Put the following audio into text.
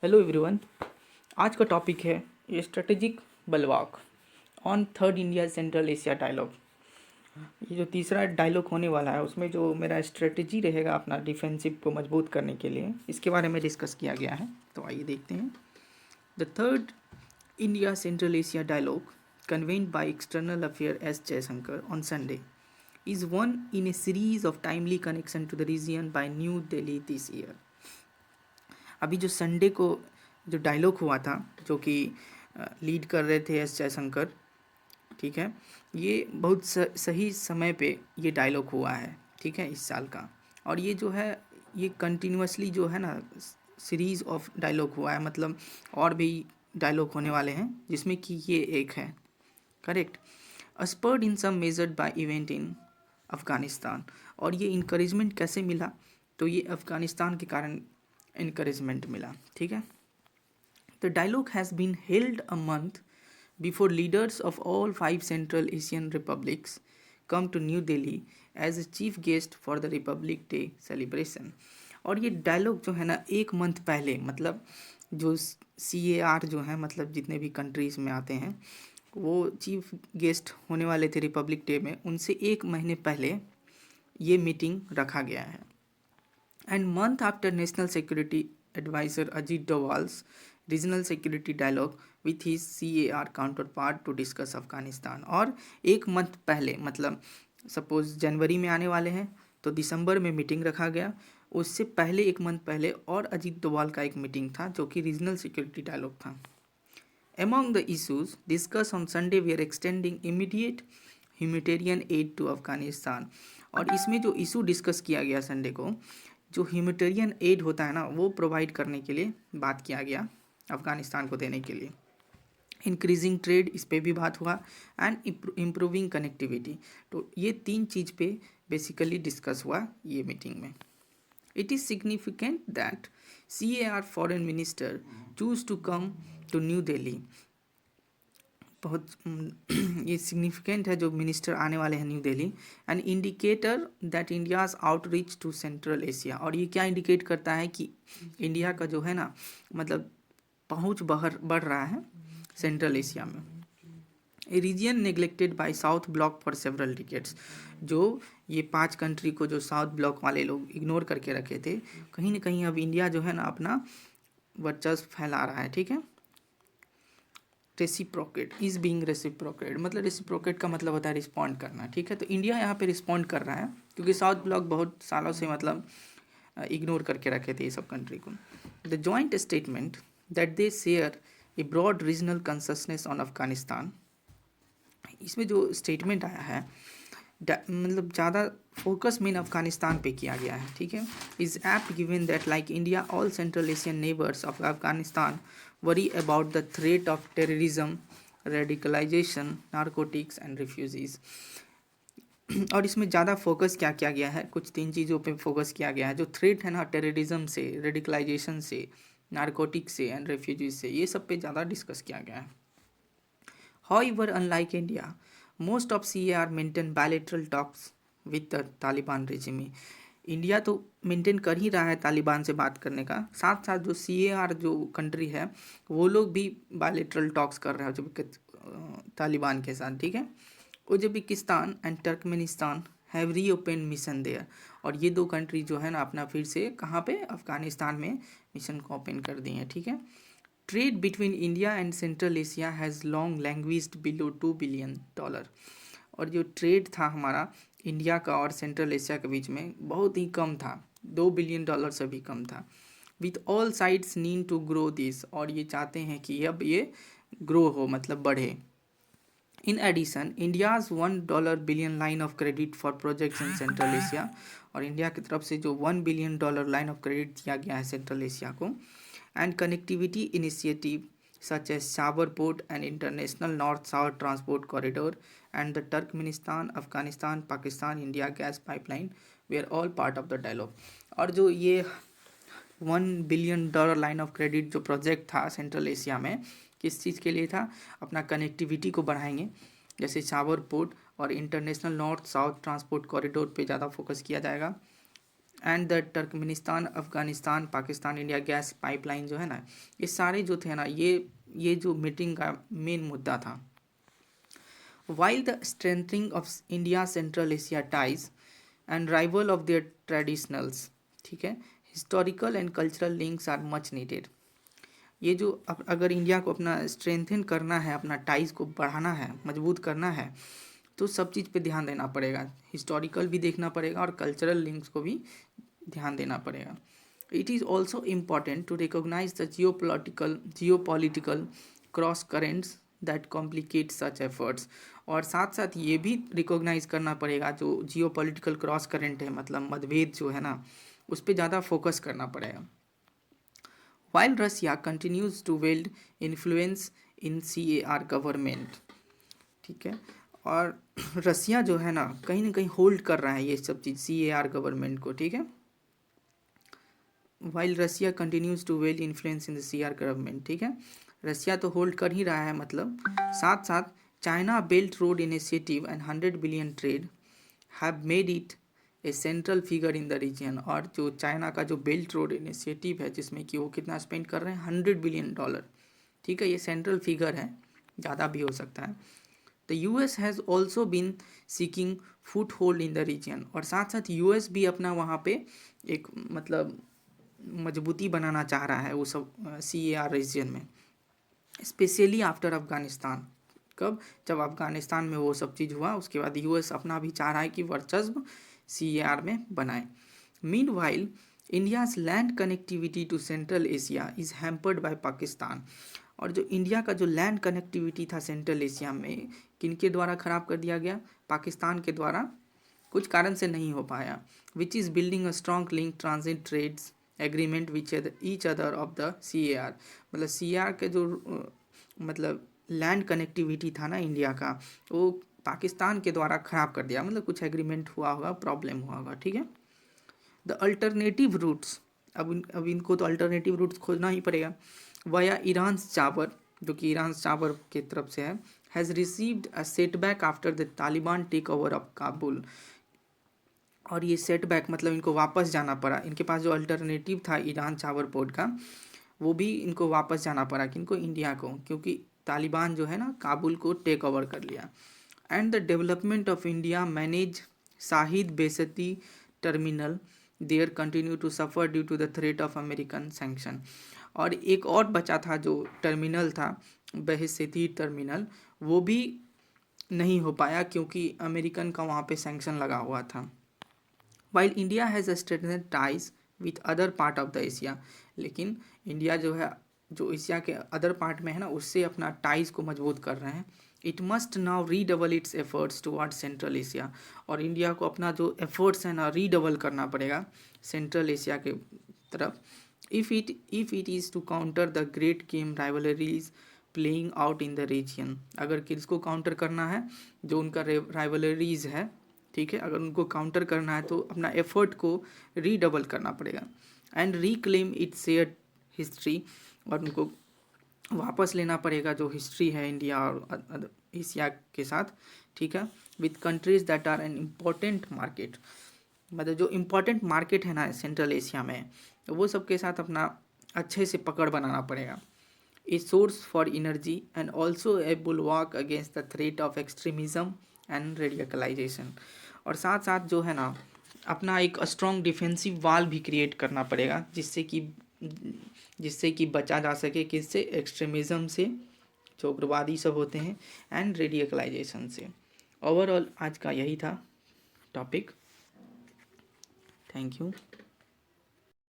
Hello everyone. आज का topic है ये स्ट्रेटेजिक बलवाक on third India Central Asia dialogue. ये जो तीसरा डायलॉग होने वाला है उसमें जो मेरा स्ट्रेटजी रहेगा अपना डिफेंसिव को मजबूत करने के लिए, इसके बारे में डिस्कस किया गया है। तो आइए देखते हैं। The third India Central Asia dialogue convened by external affair S Jaishankar on Sunday is one in a series of timely connection to the region by New Delhi this year। अभी जो संडे को जो डायलॉग हुआ था, जो कि lead कर रहे थे एस जयशंकर, ठीक है, ये बहुत सही समय पे ये डायलॉग हुआ है, ठीक है, इस साल का। और ये जो है ये कंटिन्यूसली जो है ना सीरीज ऑफ डायलॉग हुआ है, मतलब और भी डायलॉग होने वाले हैं जिसमें कि ये एक है, correct. Spurred in some measured by event in Afghanistan. और ये इंकरेजमेंट कैसे मिला? तो ये अफ़गानिस्तान के कारण encouragement मिला, ठीक है। The dialogue has been held a month before leaders of all 5 Central Asian republics come to New Delhi as a chief guest for the Republic Day celebration। और ये डायलॉग जो है ना एक मंथ पहले, मतलब जो CAR जो है, मतलब जितने भी कंट्रीज़ में आते हैं वो चीफ गेस्ट होने वाले थे रिपब्लिक डे में, उनसे एक महीने पहले ये मीटिंग रखा गया है। And month after National Security Advisor Ajit Doval's regional security dialogue with his CAR counterpart to discuss Afghanistan। और एक मंथ पहले, मतलब सपोज जनवरी में आने वाले हैं तो दिसंबर में मीटिंग रखा गया, उससे पहले एक मंथ पहले और अजीत डोवाल का एक मीटिंग था जो कि रीजनल सिक्योरिटी डायलॉग था। Among the issues discussed on Sunday we are extending immediate humanitarian aid to Afghanistan। और इसमें जो इशू डिस्कस किया गया संडे को, जो ह्यूमैनिटेरियन एड होता है ना वो प्रोवाइड करने के लिए बात किया गया, अफ़गानिस्तान को देने के लिए। इंक्रीजिंग ट्रेड, इस पे भी बात हुआ, एंड इम्प्रूविंग कनेक्टिविटी। तो ये तीन चीज़ पे बेसिकली डिस्कस हुआ ये मीटिंग में। It is significant that CAR foreign minister choose to come to New Delhi. बहुत ये सिग्निफिकेंट है जो मिनिस्टर आने वाले हैं New Delhi. An indicator that India's outreach to Central Asia. और ये क्या इंडिकेट करता है कि इंडिया का जो है ना, मतलब पहुंच बढ़ रहा है सेंट्रल एशिया में। A region neglected by South Block for several decades. जो ये 5 कंट्री को जो साउथ ब्लॉक वाले लोग इग्नोर करके रखे थे, कहीं ना कहीं अब इंडिया जो है ना अपना वर्चस्व फैला रहा है, ठीक है। रेसिप्रोकेट इज बीइंग रेसिप्रोकेट, मतलब रेसिप्रोकेट का मतलब होता है रिस्पॉन्ड करना, ठीक है। तो इंडिया यहाँ पे रिस्पॉन्ड कर रहा है क्योंकि साउथ ब्लॉक बहुत सालों से मतलब इग्नोर करके रखे थे ये सब कंट्री को। The joint statement that they share a broad regional consciousness on Afghanistan. इसमें जो स्टेटमेंट आया है मतलब ज़्यादा फोकस मेन अफगानिस्तान पे किया गया है, ठीक है। Is apt given that like India all Central Asian neighbours of Afghanistan worry about the threat of terrorism, radicalisation, narcotics and refugees. और इसमें ज़्यादा फोकस क्या किया गया है, कुछ 3 चीज़ों पे फोकस किया गया है। जो थ्रेट है ना टेररिज्म से, रेडिकलाइजेशन से, नारकोटिक्स से एंड रेफ्यूजीज से, ये सब पे ज़्यादा डिस्कस किया गया है। However, unlike India, most of CAR maintain bilateral talks with the Taliban regime। India तो मेंटेन कर ही रहा है तालिबान से बात करने का, साथ साथ जो CAR जो कंट्री है वो लोग भी बायलेटरल टॉक्स कर रहे हैं जो तालिबान के साथ, ठीक है। उज्बेकिस्तान एंड टर्कमेनिस्तान हैव री ओपन मिशन देयर। और ये 2 कंट्री जो है ना अपना फिर से कहाँ पे, अफगानिस्तान में मिशन को ओपन कर दिए हैं, ठीक है। Trade between India and Central Asia has long languished below $2 billion. और जो ट्रेड था हमारा इंडिया का और सेंट्रल एशिया के बीच में बहुत ही कम था, $2 बिलियन से भी कम था। With all sides need to grow this. और ये चाहते हैं कि अब ये ग्रो हो, मतलब बढ़े। In addition India's $1 billion line of credit for projects in Central Asia. और इंडिया की तरफ से जो $1 बिलियन लाइन ऑफ क्रेडिट दिया गया है सेंट्रल एशिया को। And connectivity initiative such as Sabar Port and International North-South Transport Corridor and the Turkmenistan, Afghanistan, Pakistan, India gas pipeline were all part of the dialogue। और जो ये $1 billion line of credit जो project था Central Asia में, किस चीज़ के लिए था? अपना कनेक्टिविटी को बढ़ाएंगे, जैसे साबर पोर्ट और international north south transport corridor पे ज़्यादा फोकस किया जाएगा। And the Turkmenistan, Afghanistan, Pakistan, India gas pipeline जो है ना, ये सारे जो थे ना, ये जो मीटिंग का मेन मुद्दा था. While the strengthening of India Central Asia ties and rival of their traditionals, ठीक है, historical and cultural links are much needed. ये जो अगर इंडिया को अपना स्ट्रेंथन करना है, अपना टाइज को बढ़ाना है, मजबूत करना है, तो सब चीज़ पे ध्यान देना पड़ेगा. हिस्टोरिकल भी देखना पड़ेगा और कल्चरल लिंक्स को भी ध्यान देना पड़ेगा. It is also important to recognise the geopolitical cross currents that complicate such efforts. और साथ साथ ये भी रिकॉग्नाइज करना पड़ेगा जो जियोपॉलिटिकल क्रॉस करेंट है, मतलब मतभेद जो है ना, उस पर ज़्यादा फोकस करना पड़ेगा. While Russia continues to wield influence in CAR government, ठीक है, और रसिया जो है ना कहीं होल्ड कर रहा है ये सब चीज़ CAR गवर्नमेंट को, ठीक है. While Russia continues to wield influence in the CR government, ठीक है, रसिया तो होल्ड कर ही रहा है. मतलब साथ साथ China belt road initiative and 100 billion trade have made it a central figure in the region. और जो चाइना का जो बेल्ट रोड इनिशिएटिव है, जिसमें कि वो कितना स्पेंड कर रहे हैं, $100 बिलियन, ठीक है, ये सेंट्रल फिगर है, ज़्यादा भी हो सकता है. The US has also been seeking foothold in the region. और साथ साथ US भी अपना वहाँ पे एक मतलब मजबूती बनाना चाह रहा है वो सब CAR रीजन में, स्पेशली आफ्टर अफगानिस्तान. कब? जब अफगानिस्तान में वो सब चीज़ हुआ, उसके बाद US अपना भी चाह रहा है कि वर्चस्व CAR में बनाए. Meanwhile India's land connectivity to Central Asia is hampered by Pakistan. और जो इंडिया का जो लैंड कनेक्टिविटी था सेंट्रल एशिया में, किनके द्वारा ख़राब कर दिया गया? पाकिस्तान के द्वारा, कुछ कारण से नहीं हो पाया. Which is building a strong link transit trades agreement which each other of the CAR. मतलब CAR के जो मतलब लैंड कनेक्टिविटी था ना इंडिया का, वो पाकिस्तान के द्वारा ख़राब कर दिया. मतलब कुछ एग्रीमेंट हुआ होगा, प्रॉब्लम हुआ होगा, ठीक है. द अल्टरनेटिव रूट्स, अब इनको तो अल्टरनेटिव रूट्स खोजना ही पड़ेगा. वाया ईरान चावर, जो कि ईरान चावर की तरफ से है, has received a setback after the Taliban take over of Kabul. और ये सेटबैक मतलब इनको वापस जाना पड़ा. इनके पास जो अल्टरनेटिव था ईरान चावर पोर्ट का, वो भी इनको वापस जाना पड़ा. किनको? इंडिया को, क्योंकि तालिबान जो है ना काबुल को टेक ओवर कर लिया. And the development of India manage Shahid Beheshti terminal there continue to suffer due to the threat of American sanction. और एक और बचा था जो टर्मिनल था, बेहसती टर्मिनल, वो भी नहीं हो पाया क्योंकि अमेरिकन का वहाँ पे सैंक्शन लगा हुआ था. While India has strengthened ties with other part of the Asia. लेकिन इंडिया जो है, जो एशिया के अदर पार्ट में है ना, उससे अपना टाइज को मजबूत कर रहे हैं. It must now redouble its efforts towards Central Asia. और इंडिया को अपना जो एफर्ट्स है ना रीडबल करना पड़ेगा सेंट्रल एशिया के तरफ. If it is to counter the great game rivalries playing out in the region. अगर किसको काउंटर करना है? जो उनका राइवलरीज है, ठीक है, अगर उनको काउंटर करना है तो अपना एफर्ट को रीडबल करना पड़ेगा. And reclaim it's shared history. और उनको वापस लेना पड़ेगा जो हिस्ट्री है इंडिया और एशिया के साथ, ठीक है, with countries that are an important market. मतलब जो इम्पॉर्टेंट मार्केट है ना सेंट्रल एशिया में, तो वो सब के साथ अपना अच्छे से पकड़ बनाना पड़ेगा. A source for energy and also a bulwark against the threat of extremism and radicalisation. और साथ साथ जो है ना अपना एक स्ट्रॉन्ग डिफेंसिव वाल भी क्रिएट करना पड़ेगा, जिससे कि बचा जा सके किससे? एक्सट्रीमिज़म से, जो उग्रवादी सब होते हैं, एंड रेडिकलाइजेशन से. ओवरऑल आज का यही था टॉपिक. Thank you.